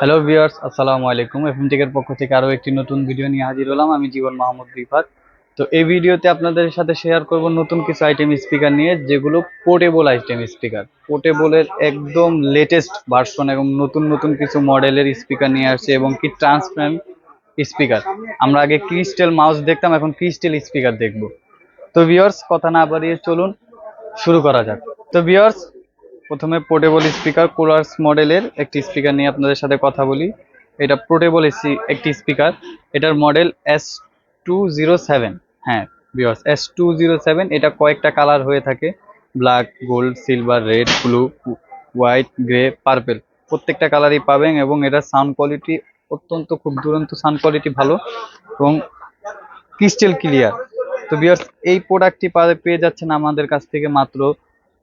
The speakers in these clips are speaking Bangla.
হ্যালো ভিউয়ার্স, আসসালামু আলাইকুম। এফএম টেকের পক্ষ থেকে আরও একটি নতুন ভিডিও নিয়ে হাজির হলাম। আমি জীবন মাহমুদ রিফাত। তো এই ভিডিওতে আপনাদের সাথে শেয়ার করব নতুন কিছু আইটেম স্পিকার নিয়ে, যেগুলো পোর্টেবল আইটেম স্পিকার। পোর্টেবলের একদম লেটেস্ট ভার্সন এবং নতুন নতুন কিছু মডেলের স্পিকার নিয়ে আসছে, এবং কি ট্রান্সপারেন্ট স্পিকার। আমরা আগে ক্রিস্টাল মাউস দেখতাম, এখন ক্রিস্টাল স্পিকার দেখব। তো ভিউয়ার্স, কথা না বাড়িয়ে চলুন শুরু করা যাক। তো ভিউয়ার্স, প্রথমে পোর্টেবল স্পিকার কোলার্স মডেলের একটি স্পিকার নিয়ে আপনাদের সাথে কথা বলি। এটা পোর্টেবল একটি স্পিকার। এটার মডেল S207। হ্যাঁ ভিউয়ার্স, S207। এটা কয়েকটা কালার হয়ে থাকে: black, gold, silver, red, blue, white, grey, purple. প্রত্যেকটা কালারই পাবেন, এবং এটার সাউন্ড কোয়ালিটি অত্যন্ত খুব দুরন্ত সাউন্ড কোয়ালিটি ভালো, এবং ক্রিস্টাল ক্লিয়ার। তো ভিউয়ার্স, এই প্রোডাক্টটি পেয়ে যাচ্ছেন আমাদের কাছ থেকে মাত্র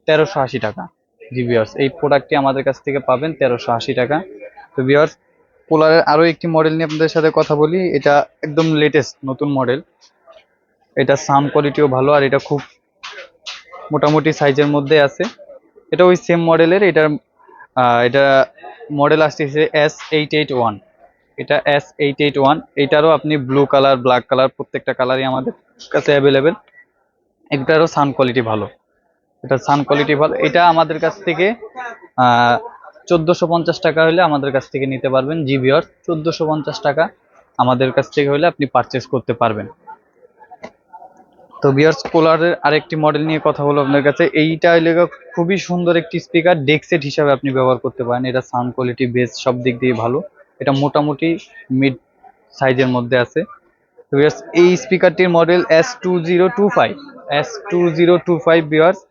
1380 টাকা। জি ভিউয়ার্স, এই প্রোডাক্টটি আমাদের কাছ থেকে পাবেন 1380 টাকা। তো ভিউয়ার্স, পোলারের আরও একটি মডেল নিয়ে আপনাদের সাথে কথা বলি। এটা একদম লেটেস্ট নতুন মডেল। এটা সাউন্ড কোয়ালিটিও ভালো, আর এটা খুব মোটামুটি সাইজের মধ্যে আছে। এটা ওই সেম মডেলের। এটা মডেল আসতেছে S881। এটা S881। এটারও আপনি ব্লু কালার, ব্ল্যাক কালার, প্রত্যেকটা কালারই আমাদের কাছে অ্যাভেলেবেল। এটারও সাউন্ড কোয়ালিটি ভালো। এটা আমাদের কাছ থেকে 1450 টাকা হলে আমাদের কাছ থেকে নিতে পারবেন। জি ভিউয়ার্স, 1450 টাকা আমাদের কাছ থেকে হলে আপনি পারচেস করতে পারবেন। তো ভিউয়ার্স, কোলারের আরেকটি মডেল নিয়ে কথা বলবো আপনার কাছে। এইটা হলে খুবই সুন্দর একটি স্পিকার, ডেক সেট হিসাবে আপনি ব্যবহার করতে পারেন। এটা সাউন্ড কোয়ালিটি, বেস সব দিক দিয়ে ভালো। এটা মোটামুটি মিড সাইজের মধ্যে আছে। তো ভিউয়ার্স, এই স্পিকারটির মডেল S2025। S2025 ভিউয়ার্স,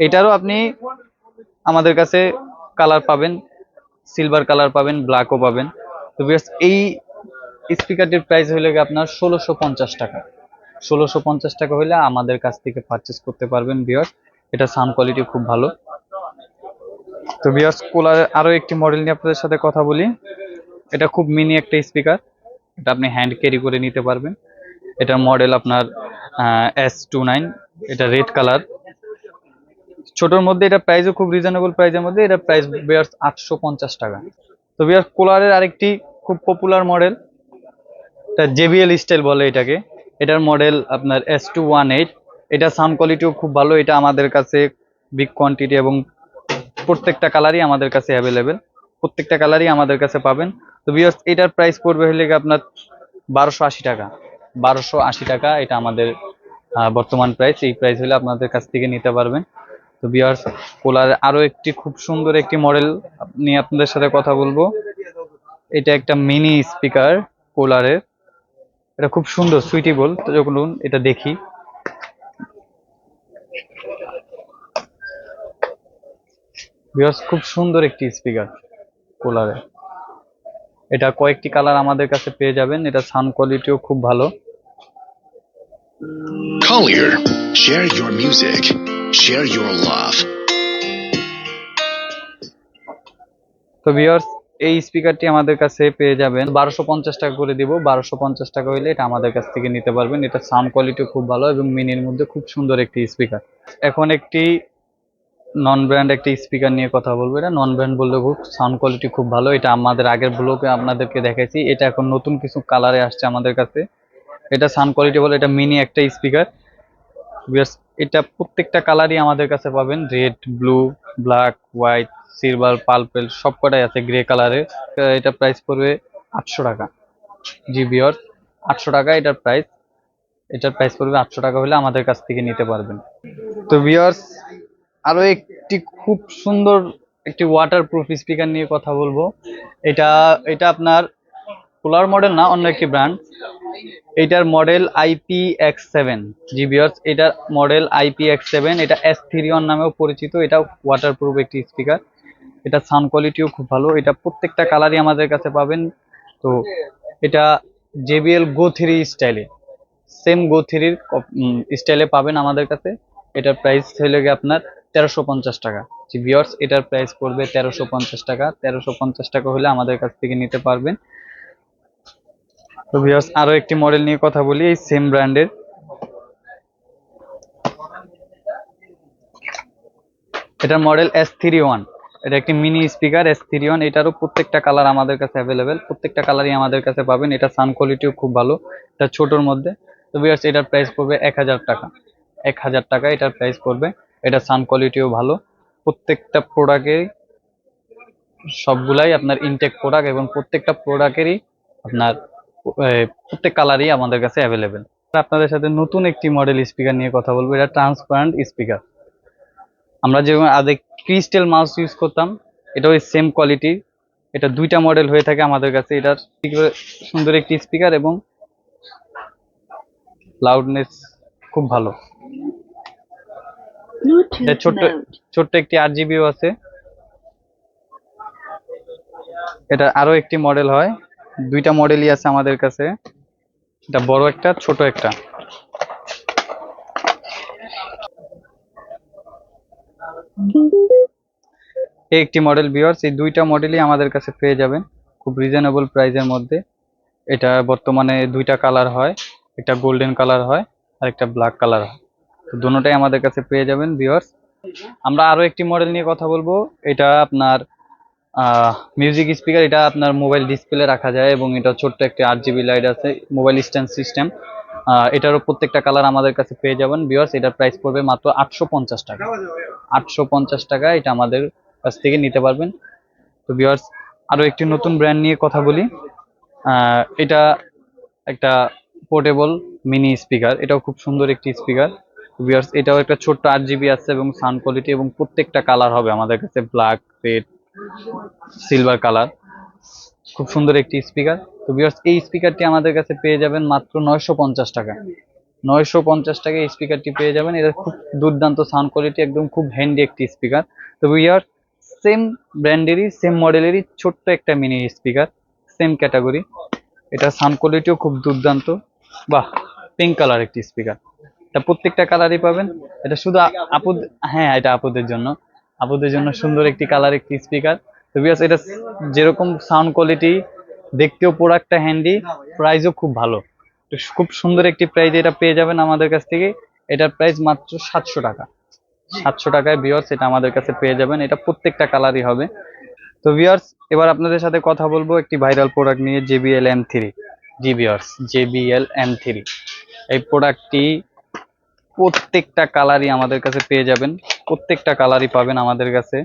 এটারও আপনি আমাদের কাছে কালার পাবেন, সিলভার কালার পাবেন, ব্ল্যাকও পাবেন। তো ভিউয়ার্স, এই স্পিকারটির প্রাইস হলে আপনার 1650 টাকা। 1650 টাকা হলে আমাদের কাছ থেকে পারচেস করতে পারবেন ভিউয়ার্স। এটা সাউন্ড কোয়ালিটি খুব ভালো। তো ভিউয়ার্স, কুলারের আরও একটি মডেল নিয়ে আপনাদের সাথে কথা বলি। এটা খুব মিনি একটা স্পিকার। এটা আপনি হ্যান্ড ক্যারি করে নিতে পারবেন। এটার মডেল আপনার S29। এটা রেড কালার, ছোটোর মধ্যে। এটা প্রাইসও খুব রিজনেবল প্রাইসের মধ্যে। এটা প্রাইস ভিউয়ার্স 850 টাকা। তো ভিউয়ার্স, কুলারের আরেকটি খুব পপুলার মডেল, এটা JBL স্টাইল বলে এটাকে। এটার মডেল আপনার S218। এটা সাউন্ড কোয়ালিটিও খুব ভালো। এটা আমাদের কাছে বিগ কোয়ান্টিটি, এবং প্রত্যেকটা কালারই আমাদের কাছে অ্যাভেলেবেল। প্রত্যেকটা কালারই আমাদের কাছে পাবেন। তো ভিউয়ার্স, এটার প্রাইস পড়বে হলে আপনার 1280 টাকা। 1280 টাকা এটা আমাদের বর্তমান প্রাইস। এই প্রাইস হলে আপনাদের কাছ থেকে নিতে পারবেন। তো ভিউয়ার্স, কোলার আরো একটি খুব সুন্দর একটি মডেল নিয়ে আপনাদের সাথে কথা বলবো। এটা একটা মিনি স্পিকার কোলারের। এটা খুব সুন্দর, সুইটেবল। তো যখন এটা দেখি, ভিউয়ার্স, খুব সুন্দর একটি স্পিকার কোলারের। এটা কয়েকটি কালার আমাদের কাছে পেয়ে যাবেন। এটা সাউন্ড কোয়ালিটিও খুব ভালো। Collier, share your music, share your love. তো ভিউয়ার্স, এই স্পিকারটি আমাদের কাছে পেয়ে যাবেন 1250 টাকা করে দিব। 1250 টাকা হইলে এটা আমাদের কাছ থেকে নিতে পারবেন। এটা সাউন্ড কোয়ালিটি খুব ভালো, এবং মিনির মধ্যে খুব সুন্দর একটি স্পিকার। এখন একটি নন ব্র্যান্ড একটি স্পিকার নিয়ে কথা বলবো। এটা নন ব্র্যান্ড বললে খুব সাউন্ড কোয়ালিটি খুব ভালো। এটা আমাদের আগের ব্লগে আপনাদেরকে দেখাইছি। এটা এখন নতুন কিছু কালারে আসছে আমাদের কাছে। এটা সাউন্ড কোয়ালিটি বলে, এটা মিনি একটা স্পিকার। এটা প্রত্যেকটা কালারই আমাদের কাছে পাবেন: red, blue, black, white, silver, purple, সব কটাই আছে গ্রে কালারের। এটা প্রাইস পড়বে 800 টাকা। জি ভিউয়ার্স, 800 টাকা এটার প্রাইস। এটার প্রাইস পড়বে 800 টাকা হলে আমাদের কাছ থেকে নিতে পারবেন। তো ভিউয়ার্স, আরো একটি খুব সুন্দর একটি ওয়াটারপ্রুফ স্পিকার নিয়ে কথা বলবো। এটা এটা আপনার কুলার মডেল না, অন্য একটি ব্র্যান্ড। এটার মডেল IP-X7। জি ভিউয়ার্স, এটার মডেল IP-X7। এটা S31 নামেও পরিচিত। এটা ওয়াটারপ্রুফ একটি স্পিকার। এটা সাউন্ড কোয়ালিটিও খুব ভালো। এটা প্রত্যেকটা কালারই আমাদের কাছে পাবেন। তো এটা JBL Go 3 স্টাইলে, সেম Go 3 স্টাইলে পাবেন আমাদের কাছে। এটার প্রাইস হলে আপনার 1350 টাকা। জি ভিউয়ার্স, এটার প্রাইস পড়বে 1350 টাকা। 1350 টাকা হলে আমাদের কাছ থেকে নিতে পারবেন। তো ভিউয়ার্স, আরো একটি মডেল নিয়ে কথা বলি এই সেম ব্র্যান্ডের। এটার মডেল S31। এটা একটি মিনি স্পিকার S31, এটারও প্রত্যেকটা কালার আমাদের কাছে অ্যাভেলেবেল, প্রত্যেকটা কালারই আমাদের কাছে পাবেন। এটা সাউন্ড কোয়ালিটিও খুব ভালো, এটা ছোটোর মধ্যে। তো ভিউয়ার্স এটার প্রাইস পড়বে 1000 টাকা। 1000 টাকা এটার প্রাইস পড়বে। এটা সাউন্ড কোয়ালিটিও ভালো, প্রত্যেকটা প্রোডাক্টেরই সবগুলাই আপনার ইনটেক প্রোডাক্ট, এবং প্রত্যেকটা প্রোডাক্টেরই আপনার প্রত্যেক কালারই আমাদের কাছে অ্যাভেলেবেল। আপনাদের সাথে নতুন একটি মডেল স্পিকার নিয়ে কথা বলবো। এটা ট্রান্সপারেন্ট স্পিকার। আমরা যেমন আগে ক্রিস্টাল মাউস ইউজ করতাম, এটা ওই সেম কোয়ালিটি। এটা দুইটা মডেল হয়ে থাকে আমাদের কাছে। এটার সুন্দর একটি স্পিকার এবং লাউডনেস খুব ভালো। এটা ছোট্ট একটি 8 জিবিও আছে। এটা আরো একটি মডেল হয়, দুইটা মডেলই আছে আমাদের কাছে, এটা বড় একটা ছোট একটা। এই একটি মডেল ভিউয়ার্স, এই দুইটা মডেলই আমাদের কাছে পেয়ে যাবেন খুব রিজনেবল প্রাইসের মধ্যে। এটা বর্তমানে দুইটা কালার হয়, একটা গোল্ডেন কালার হয় আর একটা ব্ল্যাক কালার হয়। তো দুটোটাই আমাদের কাছে পেয়ে যাবেন ভিউয়ার্স। আমরা আরো একটি মডেল নিয়ে কথা বলবো। এটা আপনার মিউজিক স্পিকার। এটা আপনার মোবাইল ডিসপ্লে রাখা যায় এবং এটা ছোট্ট একটা 8 জিবি লাইট আছে, মোবাইল স্ট্যান্ড সিস্টেম। এটারও প্রত্যেকটা কালার আমাদের কাছে পেয়ে যাবেন ভিউয়ার্স। এটার প্রাইস পড়বে মাত্র 850 টাকা। 850 টাকা এটা আমাদের কাছ থেকে নিতে পারবেন। তো ভিউয়ার্স আরো একটি নতুন ব্র্যান্ড নিয়ে কথা বলি। এটা একটা পোর্টেবল মিনি স্পিকার, এটাও খুব সুন্দর একটি স্পিকার ভিউয়ার্স। এটাও একটা ছোট্ট 8 জিবি আছে এবং সাউন্ড কোয়ালিটি এবং প্রত্যেকটা কালার হবে আমাদের কাছে, ব্ল্যাক, রেড, সিলভার কালার। খুব সুন্দর একটি স্পিকার। তো ভিউয়ার্স এই স্পিকারটি আমাদের কাছে পেয়ে যাবেন মাত্র 950 টাকা। 950 টাকায় এই স্পিকারটি পেয়ে যাবেন। এটা খুব দুর্দান্ত সাউন্ড কোয়ালিটি, একদম খুব হ্যান্ডি একটি স্পিকার। তো ভিউয়ার্স সেম ব্র্যান্ডেরই সেম মডেলেরই ছোট্ট একটা মিনি স্পিকার, সেম ক্যাটাগরি। এটা সাউন্ড কোয়ালিটিও খুব দুর্দান্ত। বাহ, পিঙ্ক কালার একটি স্পিকার। এটা প্রত্যেকটা কালারই পাবেন। এটা শুধু আপু, হ্যাঁ এটা আপুদের জন্য, আপুদের জন্য সুন্দর একটি কালার একটি স্পিকার। তো ভিউয়ার্স এটা যেরকম সাউন্ড কোয়ালিটি, দেখতেও প্রোডাক্টটা হ্যান্ডি, প্রাইসও খুব ভালো। তো খুব সুন্দর একটি প্রাইস এটা পেয়ে যাবেন আমাদের কাছ থেকে। এটার প্রাইস মাত্র 700 টাকা। 700 টাকায় ভিউয়ার্স এটা আমাদের কাছে পেয়ে যাবেন। এটা প্রত্যেকটা কালারই হবে। তো ভিউয়ার্স এবার আপনাদের সাথে কথা বলবো একটি ভাইরাল প্রোডাক্ট নিয়ে, JBL M3। জি ভিউয়ার্স, JBL M3 এই প্রোডাক্টটি প্রত্যেকটা কালারই আমাদের কাছে পেয়ে যাবেন, প্রত্যেকটা কালারই পাবেন আমাদের কাছে।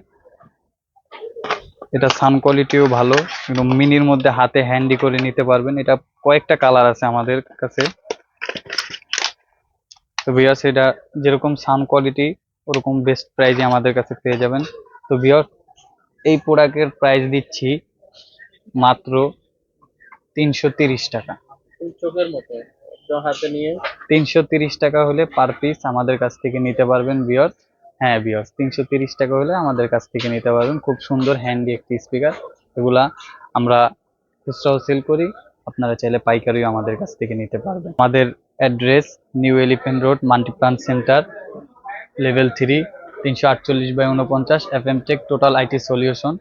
এটা সাউন্ড কোয়ালিটিও ভালো, একদম মিনির মধ্যে হাতে হ্যান্ডি করে নিতে পারবেন। এটা কয়েকটা কালার আছে আমাদের কাছে। তো ভিউয়ার্স এটা যেরকম সাউন্ড কোয়ালিটি ওরকম বেস্ট প্রাইজে আমাদের কাছে পেয়ে যাবেন। তো ভিউয়ার্স এই প্রোডাক্টের প্রাইস দিচ্ছি মাত্র 330 টাকা। চোখের মতো হাতে নিয়ে 330 টাকা হলে পার পিস আমাদের কাছ থেকে নিতে পারবেন ভিউয়ার্স। হ্যাঁ ভিউয়ার্স 330 টাকা হলে আমাদের কাছ থেকে নিতে পারবেন। খুব সুন্দর হ্যান্ডি একটি স্পিকার। এগুলা আমরা খুচরাও সেল করি, আপনারা চাইলে পাইকারিও আমাদের কাছ থেকে নিতে পারবেন। আমাদের address new elephant road, Multiplan centre, level 3, 348/49, FM take total IT solution.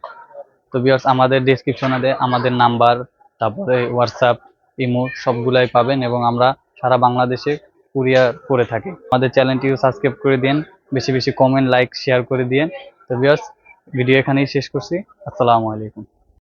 তো ভিউয়ার্স আমাদের ডেসক্রিপশনে আমাদের নাম্বার, তারপরে হোয়াটসঅ্যাপ, ইমো সবগুলাই পাবেন এবং আমরা সারা বাংলাদেশে কুরিয়ার করে থাকি। আমাদের চ্যানেলটিও সাবস্ক্রাইব করে দিন, বেশি বেশি কমেন্ট, লাইক, শেয়ার করে দিন। তো ভিউয়ার্স ভিডিও এখানেই শেষ করছি। আসসালামু আলাইকুম।